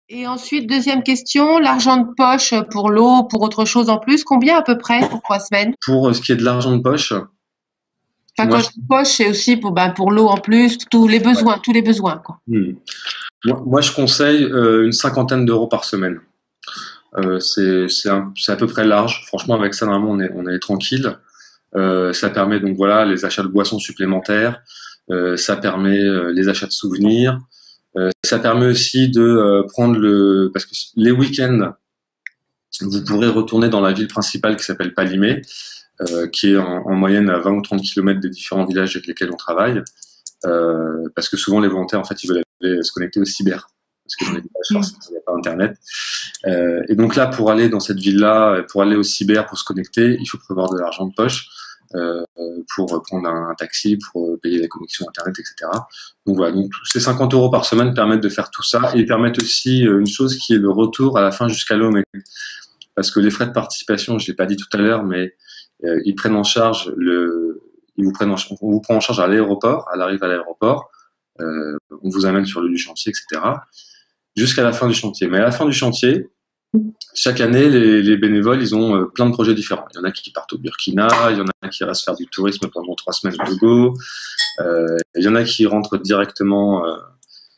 Et ensuite, deuxième question, l'argent de poche pour l'eau, pour autre chose en plus, combien à peu près pour 3 semaines? Pour ce qui est de l'argent de poche, Enfin, moi, quand je dis poche, c'est aussi pour l'eau en plus, tous les besoins, quoi. moi, je conseille une cinquantaine d'euros par semaine. C'est à peu près large. Franchement, avec ça, normalement, on est tranquille. Ça permet donc voilà les achats de boissons supplémentaires. Ça permet les achats de souvenirs. Ça permet aussi de prendre parce que les week-ends, vous pourrez retourner dans la ville principale qui s'appelle Palimé, qui est en moyenne à 20 ou 30 kilomètres des différents villages avec lesquels on travaille. Parce que souvent les volontaires, en fait, ils veulent aller se connecter au cyber. Parce que dans les villages, il n'y a pas Internet. Et donc là, pour aller dans cette ville-là, pour aller au cyber, pour se connecter, il faut prévoir de l'argent de poche pour prendre un taxi, pour payer les connexions Internet, etc. Donc voilà, donc ces 50 euros par semaine permettent de faire tout ça et permettent aussi une chose qui est le retour à la fin jusqu'à Lomé. Parce que les frais de participation, je l'ai pas dit tout à l'heure, mais ils prennent en charge on vous prend en charge à l'aéroport, à l'arrivée à l'aéroport, on vous amène sur le lieu du chantier, etc. Jusqu'à la fin du chantier. Mais à la fin du chantier, chaque année, les bénévoles, ils ont plein de projets différents. Il y en a qui partent au Burkina, il y en a qui restent faire du tourisme pendant 3 semaines au Togo, il y en a qui rentrent directement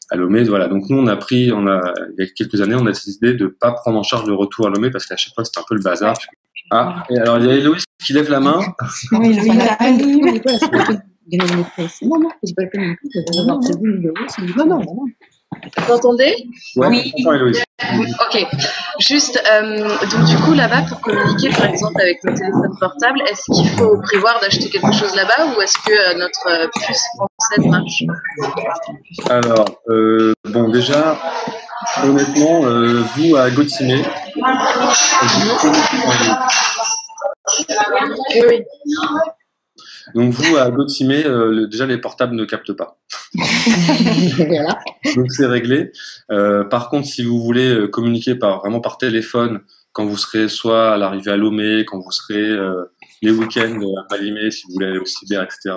à Lomé. Voilà. Donc nous, il y a quelques années, on a décidé de pas prendre en charge le retour à Lomé parce qu'à chaque fois, c'était un peu le bazar. Ah, et alors il y a Héloïse qui lève la main. Oui, Héloïse, non, non, j'ai pas le temps non plus. Non, non, non. Vous m'entendez? Ouais, oui. Héloïse. Ok. Juste, donc du coup, là-bas, pour communiquer, par exemple, avec nos téléphones portables, est-ce qu'il faut prévoir d'acheter quelque chose là-bas ou est-ce que notre puce française marche? Alors, bon, déjà, honnêtement, vous à Gottimé, oui. Donc vous à Gottimé, déjà les portables ne captent pas. Voilà. Donc c'est réglé. Par contre, si vous voulez communiquer vraiment par téléphone, quand vous serez soit à l'arrivée à Lomé, quand vous serez les week-ends à Palimé, si vous voulez aller au cyber, etc.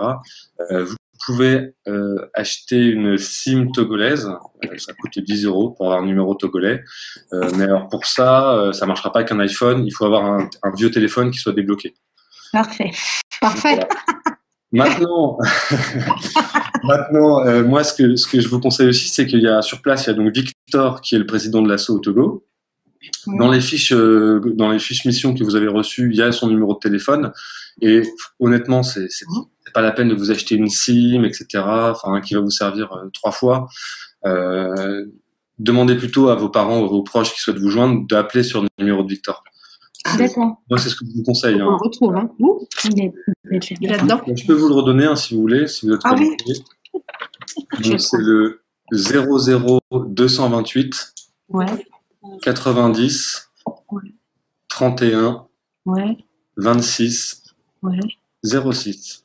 Vous pouvez acheter une SIM togolaise. Ça coûte 10 euros pour avoir un numéro togolais. Mais alors pour ça, ça marchera pas avec un iPhone. Il faut avoir un vieux téléphone qui soit débloqué. Parfait. Parfait. Maintenant, moi, ce que je vous conseille aussi, c'est qu'il y a sur place, il y a donc Victor qui est le président de l'asso au Togo. Dans les fiches missions que vous avez reçues, il y a son numéro de téléphone. Et honnêtement, c'est pas la peine de vous acheter une SIM, etc. Enfin, qui va vous servir 3 fois. Demandez plutôt à vos parents ou à vos proches qui souhaitent vous joindre d'appeler sur le numéro de Victor. D'accord. Moi, c'est ce que je vous conseille. On le retrouve, hein. Où Il est là-dedans. Je peux vous le redonner si vous voulez, si vous êtes oui. Donc c'est le 00228 Ouais. 90 Ouais. 31 Ouais. 26 Ouais. 06.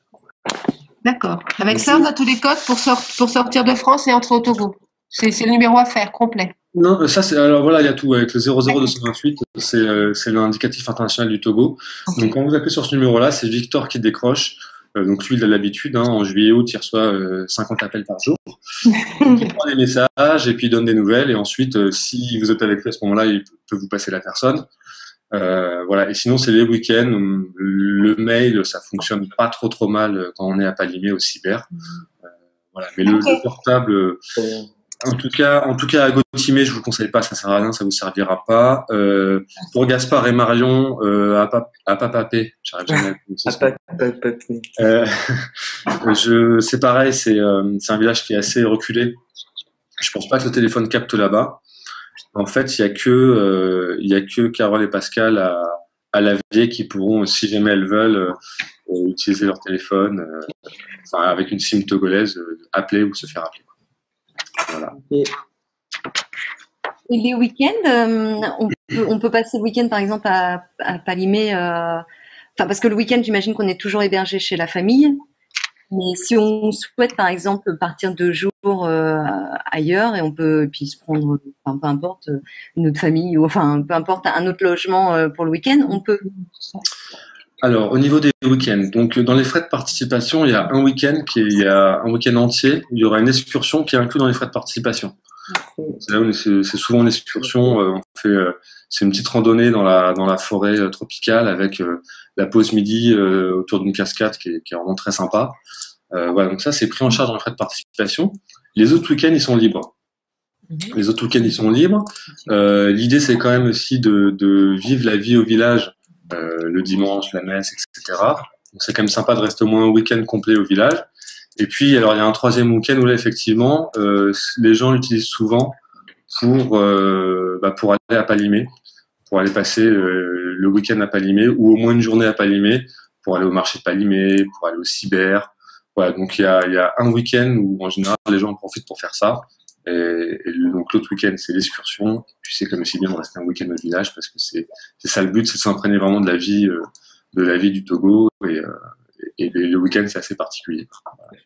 D'accord. Avec ça, on a tous les codes pour sortir de France et entrer au Togo. C'est le numéro à faire, complet. Non, ça c'est alors voilà, il y a tout avec le 00228, c'est l'indicatif international du Togo. Okay. Donc quand vous appelez sur ce numéro-là, c'est Victor qui décroche. Donc lui, il a l'habitude, en juillet-août, il reçoit 50 appels par jour. Il prend des messages et puis il donne des nouvelles. Et ensuite, si vous êtes avec lui à ce moment-là, il peut vous passer la personne. Voilà. Et sinon, c'est les week-ends. Le mail, ça fonctionne pas trop mal quand on est à Palimé au cyber. Voilà. Mais le portable. En tout cas, à Gottimé, je vous conseille pas, ça sert à rien, ça vous servira pas. Pour Gaspard et Marion, à Papapé, j'arrive jamais à c'est pareil, c'est un village qui est assez reculé. Je pense pas que le téléphone capte là-bas. En fait, il y a que Carole et Pascal à Lavier qui pourront, si jamais elles veulent, utiliser leur téléphone, avec une SIM togolaise, appeler ou se faire appeler. Voilà. Et les week-ends, on peut passer le week-end par exemple à Palimé, parce que le week-end, j'imagine qu'on est toujours hébergé chez la famille. Mais si on souhaite par exemple partir 2 jours ailleurs et on peut puis se prendre, peu importe, une autre famille ou peu importe un autre logement pour le week-end, on peut. Alors, au niveau des week-ends, donc dans les frais de participation, il y a un week-end entier où il y aura une excursion qui est inclue dans les frais de participation. C'est là où c'est souvent une excursion. On fait, c'est une petite randonnée dans la forêt tropicale avec la pause midi autour d'une cascade qui est vraiment très sympa. Voilà, donc ça, c'est pris en charge dans les frais de participation. Les autres week-ends, ils sont libres. Les autres week-ends, ils sont libres. L'idée, c'est quand même aussi de vivre la vie au village le dimanche, la messe, etc. Donc, c'est quand même sympa de rester au moins un week-end complet au village. Et puis, alors, il y a un troisième week-end où là, effectivement, les gens l'utilisent souvent pour aller à Palimé, pour aller passer le week-end à Palimé, ou au moins une journée à Palimé, pour aller au marché de Palimé, pour aller au cyber. Voilà, donc il y a un week-end où, en général, les gens en profitent pour faire ça. Donc l'autre week-end, c'est l'excursion. Puis c'est comme aussi bien de rester un week-end au village, parce que c'est ça le but, c'est de s'imprégner vraiment de la vie du Togo. Et le week-end, c'est assez particulier. Voilà.